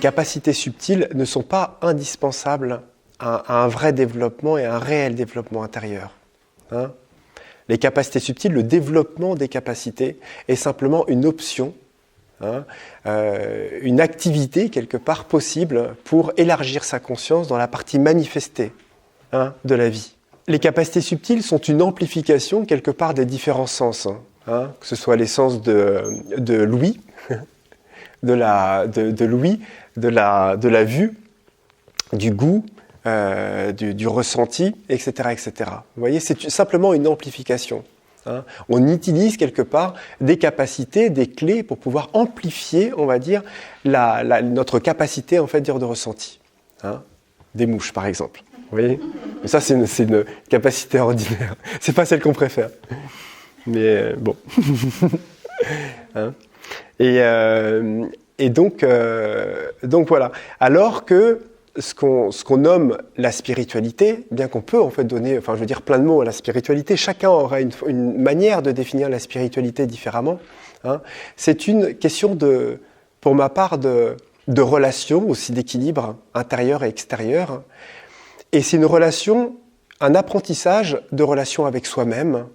capacités subtiles ne sont pas indispensables à un vrai développement et à un réel développement intérieur. Hein ? Les capacités subtiles, le développement des capacités est simplement une option, une activité quelque part possible pour élargir sa conscience dans la partie manifestée de la vie. Les capacités subtiles sont une amplification quelque part des différents sens, que ce soit les sens de l'ouïe, de l'ouïe, de la vue, du goût, du ressenti, etc., etc. Vous voyez, c'est simplement une amplification. On utilise quelque part des capacités, des clés pour pouvoir amplifier, on va dire, notre capacité en fait de ressenti. Des mouches, par exemple. Vous voyez ? Mais ça, c'est une capacité ordinaire. C'est pas celle qu'on préfère. Mais bon. Et donc voilà. Alors que ce qu'on nomme la spiritualité, bien qu'on peut en fait donner, plein de mots à la spiritualité, chacun aura une manière de définir la spiritualité différemment. C'est une question pour ma part, de relation, aussi d'équilibre intérieur et extérieur. Et c'est une relation, un apprentissage de relation avec soi-même,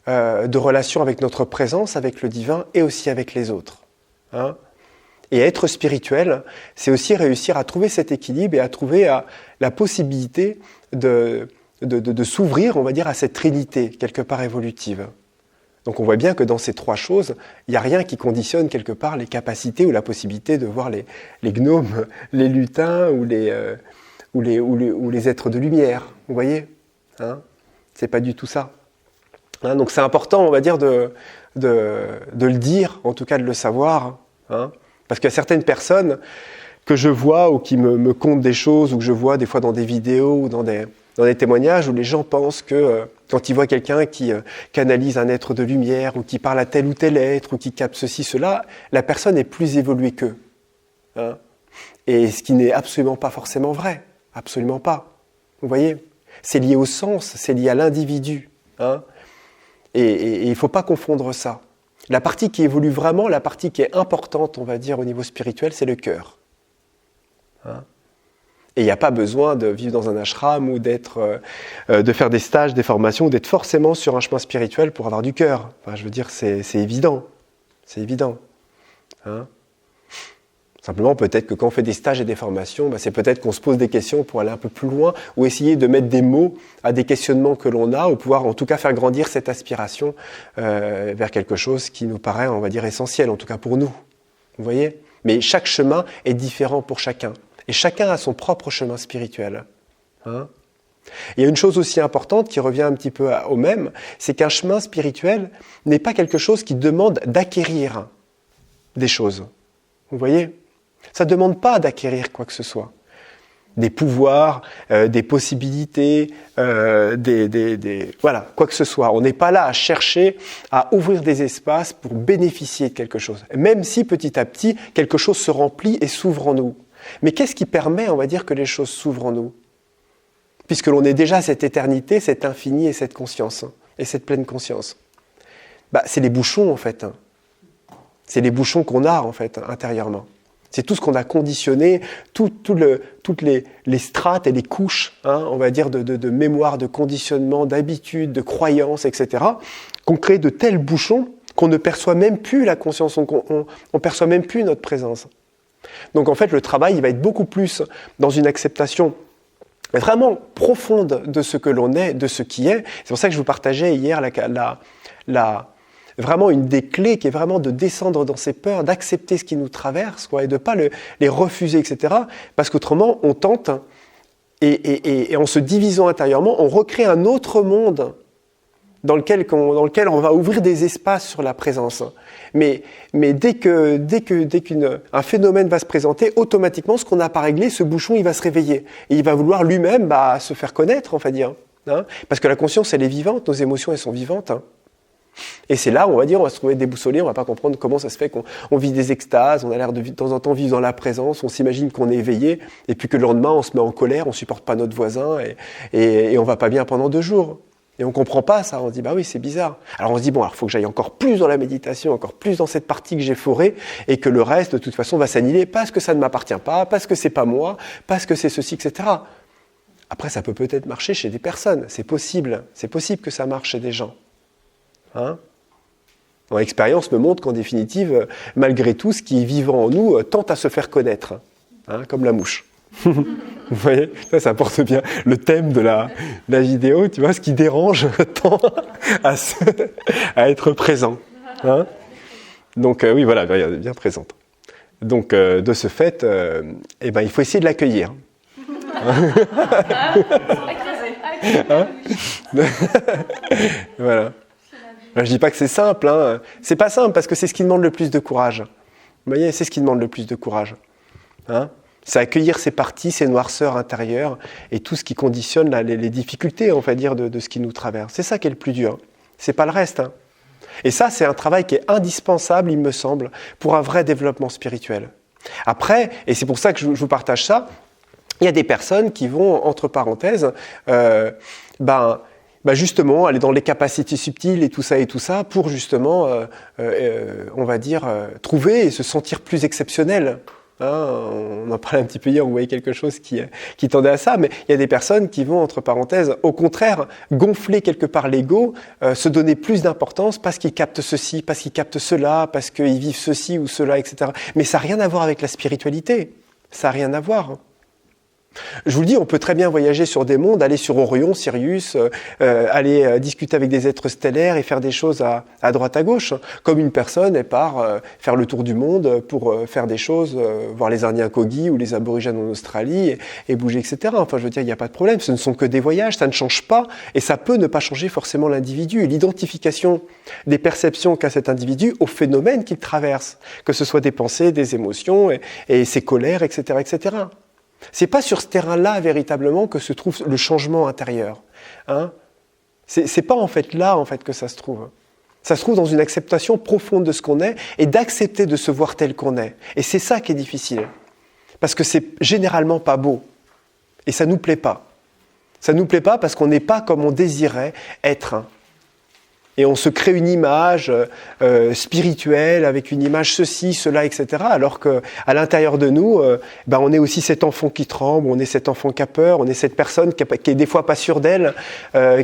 de relation avec notre présence, avec le divin et aussi avec les autres. Et être spirituel, c'est aussi réussir à trouver cet équilibre et à trouver la possibilité de s'ouvrir, on va dire, à cette trinité, quelque part évolutive. Donc on voit bien que dans ces trois choses, il n'y a rien qui conditionne quelque part les capacités ou la possibilité de voir les gnomes, les lutins ou les êtres de lumière. Vous voyez ? C'est pas du tout ça. Donc c'est important, on va dire, de le dire, en tout cas de le savoir. Parce qu'il y a certaines personnes que je vois ou qui me content des choses ou que je vois des fois dans des vidéos ou dans des témoignages où les gens pensent que quand ils voient quelqu'un qui canalise un être de lumière ou qui parle à tel ou tel être ou qui capte ceci, cela, la personne est plus évoluée qu'eux. Et ce qui n'est absolument pas forcément vrai. Absolument pas. Vous voyez ? C'est lié au sens, c'est lié à l'individu. Et il ne faut pas confondre ça. La partie qui évolue vraiment, la partie qui est importante, on va dire, au niveau spirituel, c'est le cœur. Et il n'y a pas besoin de vivre dans un ashram ou de faire des stages, des formations, ou d'être forcément sur un chemin spirituel pour avoir du cœur. C'est évident. C'est évident. Simplement, peut-être que quand on fait des stages et des formations, c'est peut-être qu'on se pose des questions pour aller un peu plus loin ou essayer de mettre des mots à des questionnements que l'on a ou pouvoir en tout cas faire grandir cette aspiration vers quelque chose qui nous paraît, on va dire, essentiel, en tout cas pour nous. Vous voyez ? Mais chaque chemin est différent pour chacun. Et chacun a son propre chemin spirituel. Il y a une chose aussi importante qui revient un petit peu au même, c'est qu'un chemin spirituel n'est pas quelque chose qui demande d'acquérir des choses. Vous voyez ? Ça ne demande pas d'acquérir quoi que ce soit. Des pouvoirs, des possibilités, voilà, quoi que ce soit. On n'est pas là à chercher à ouvrir des espaces pour bénéficier de quelque chose. Même si petit à petit, quelque chose se remplit et s'ouvre en nous. Mais qu'est-ce qui permet, on va dire, que les choses s'ouvrent en nous ? Puisque l'on est déjà cette éternité, cet infini et cette conscience, et cette pleine conscience. C'est les bouchons, en fait. C'est les bouchons qu'on a, en fait, intérieurement. C'est tout ce qu'on a conditionné, toutes les strates et les couches, on va dire, de mémoire, de conditionnement, d'habitude, de croyances, etc., qu'on crée de tels bouchons qu'on ne perçoit même plus la conscience, on ne perçoit même plus notre présence. Donc en fait, le travail, il va être beaucoup plus dans une acceptation vraiment profonde de ce que l'on est, de ce qui est. C'est pour ça que je vous partageais hier vraiment une des clés qui est vraiment de descendre dans ces peurs, d'accepter ce qui nous traverse, et de ne pas les refuser, etc. Parce qu'autrement, on tente, et en se divisant intérieurement, on recrée un autre monde dans lequel on va ouvrir des espaces sur la présence. Mais dès qu'un phénomène va se présenter, automatiquement, ce qu'on n'a pas réglé, ce bouchon, il va se réveiller. Et il va vouloir lui-même se faire connaître, on va dire. Parce que la conscience, elle est vivante, nos émotions, elles sont vivantes. Et c'est là où on va se trouver déboussolé, on ne va pas comprendre comment ça se fait qu'on vit des extases, on a l'air de temps en temps vivre dans la présence, on s'imagine qu'on est éveillé, et puis que le lendemain on se met en colère, on ne supporte pas notre voisin, et on ne va pas bien pendant 2 jours. Et on ne comprend pas ça, on se dit, bah oui, c'est bizarre. Alors on se dit, bon, il faut que j'aille encore plus dans la méditation, encore plus dans cette partie que j'ai forée, et que le reste, de toute façon, va s'annihiler parce que ça ne m'appartient pas, parce que c'est pas moi, parce que c'est ceci, etc. Après, ça peut peut-être marcher chez des personnes, c'est possible que ça marche chez des gens. Hein? Mon expérience me montre qu'en définitive, malgré tout, ce qui est vivant en nous tente à se faire connaître, hein, comme la mouche. Vous voyez, ça porte bien le thème de la vidéo, tu vois, ce qui dérange tend à être présent. Hein? Donc oui, voilà, bien présente. Donc de ce fait, il faut essayer de l'accueillir. Hein? Voilà. Je ne dis pas que c'est simple, hein. C'est pas simple parce que c'est ce qui demande le plus de courage. Vous voyez, c'est ce qui demande le plus de courage. Hein? C'est accueillir ces parties, ces noirceurs intérieures et tout ce qui conditionne les difficultés, on va dire, de ce qui nous traverse. C'est ça qui est le plus dur. C'est pas le reste. Hein. Et ça, c'est un travail qui est indispensable, il me semble, pour un vrai développement spirituel. Après, et c'est pour ça que je vous partage ça, il y a des personnes qui vont, entre parenthèses, justement, aller dans les capacités subtiles et tout ça, pour justement, on va dire, trouver et se sentir plus exceptionnel. Hein, on en parlait un petit peu hier, on voyait quelque chose qui tendait à ça, mais il y a des personnes qui vont, entre parenthèses, au contraire, gonfler quelque part l'ego, se donner plus d'importance parce qu'ils captent ceci, parce qu'ils captent cela, parce qu'ils vivent ceci ou cela, etc. Mais ça n'a rien à voir avec la spiritualité. Ça n'a rien à voir. Je vous le dis, on peut très bien voyager sur des mondes, aller sur Orion, Sirius, aller discuter avec des êtres stellaires et faire des choses à droite à gauche. Comme une personne, elle part faire le tour du monde pour faire des choses, voir les Indiens Kogi ou les aborigènes en Australie et bouger, etc. Enfin, je veux dire, il n'y a pas de problème, ce ne sont que des voyages, ça ne change pas et ça peut ne pas changer forcément l'individu et l'identification des perceptions qu'a cet individu au phénomène qu'il traverse, que ce soit des pensées, des émotions et ses colères, etc., etc. C'est pas sur ce terrain-là véritablement que se trouve le changement intérieur. Hein? C'est pas en fait là que ça se trouve. Ça se trouve dans une acceptation profonde de ce qu'on est et d'accepter de se voir tel qu'on est. Et c'est ça qui est difficile. Parce que c'est généralement pas beau. Et ça nous plaît pas. Ça nous plaît pas parce qu'on n'est pas comme on désirait être. Et on se crée une image spirituelle avec une image ceci, cela, etc. Alors qu'à l'intérieur de nous, on est aussi cet enfant qui tremble, on est cet enfant qui a peur, on est cette personne qui est des fois pas sûre d'elle,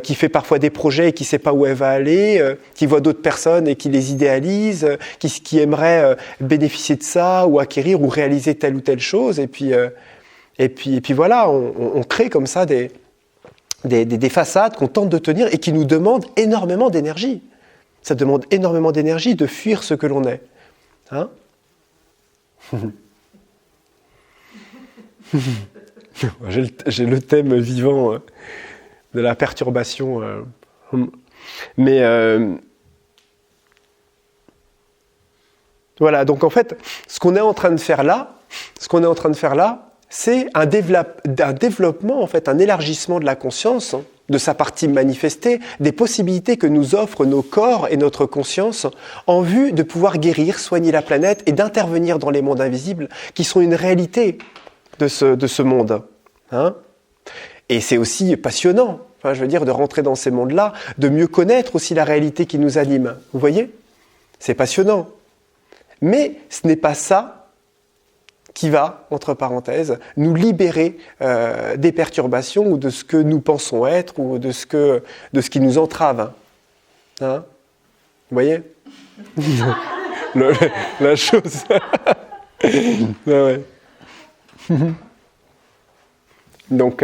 qui fait parfois des projets et qui sait pas où elle va aller, qui voit d'autres personnes et qui les idéalise, qui aimerait bénéficier de ça ou acquérir ou réaliser telle ou telle chose. Et puis voilà, on crée comme ça des façades qu'on tente de tenir et qui nous demandent énormément d'énergie. Ça demande énormément d'énergie de fuir ce que l'on est. Hein? J'ai le thème vivant de la perturbation. Mais voilà, donc en fait, ce qu'on est en train de faire là, c'est un développement, en fait, un élargissement de la conscience, de sa partie manifestée, des possibilités que nous offrent nos corps et notre conscience en vue de pouvoir guérir, soigner la planète et d'intervenir dans les mondes invisibles qui sont une réalité de ce monde. Hein? Et c'est aussi passionnant, je veux dire, de rentrer dans ces mondes-là, de mieux connaître aussi la réalité qui nous anime. Vous voyez? C'est passionnant. Mais ce n'est pas ça qui va, entre parenthèses, nous libérer des perturbations ou de ce que nous pensons être ou de ce qui nous entrave. Hein? Vous voyez? La chose. Ouais. Donc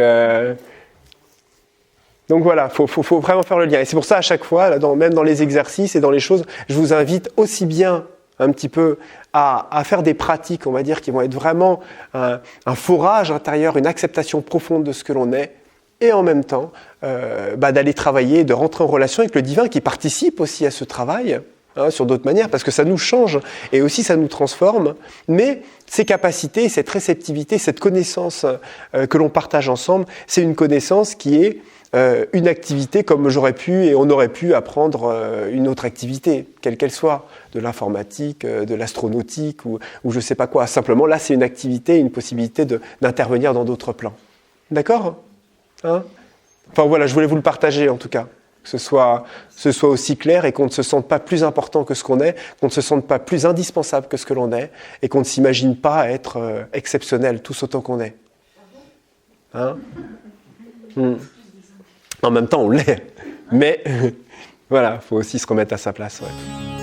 voilà, faut vraiment faire le lien. Et c'est pour ça, à chaque fois, même dans les exercices et dans les choses, je vous invite aussi bien un petit peu à faire des pratiques, on va dire, qui vont être vraiment un forage intérieur, une acceptation profonde de ce que l'on est, et en même temps d'aller travailler, de rentrer en relation avec le divin qui participe aussi à ce travail, hein, sur d'autres manières, parce que ça nous change et aussi ça nous transforme, mais ces capacités, cette réceptivité, cette connaissance que l'on partage ensemble, c'est une connaissance qui est une activité comme j'aurais pu et on aurait pu apprendre une autre activité, quelle qu'elle soit, de l'informatique, de l'astronautique ou je ne sais pas quoi. Simplement, là, c'est une activité, une possibilité d'intervenir dans d'autres plans. D'accord? Hein? Enfin voilà, je voulais vous le partager en tout cas. Que ce soit aussi clair et qu'on ne se sente pas plus important que ce qu'on est, qu'on ne se sente pas plus indispensable que ce que l'on est, et qu'on ne s'imagine pas être exceptionnel tous autant qu'on est. Hein? En même temps, on l'est. Mais voilà, il faut aussi se remettre à sa place. Ouais.